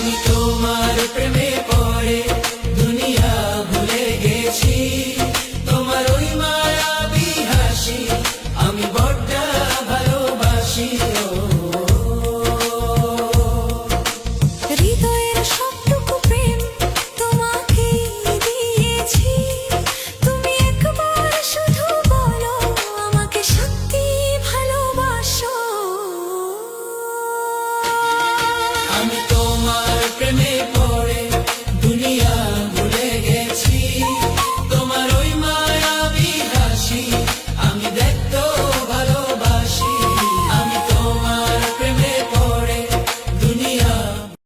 আমি তোমার প্রেমে পড়ে দুনিয়া ভুলে গেছি, তোমার ওই মায়াবী হাসি আমি বড্ড ভালোবাসি। হৃদয়ের সবটুকু প্রেম তোমাকে দিয়েছি, তুমি একবার শুধু বলো আমাকে সত্যি ভালোবাসো। আমি তোমার প্রেমে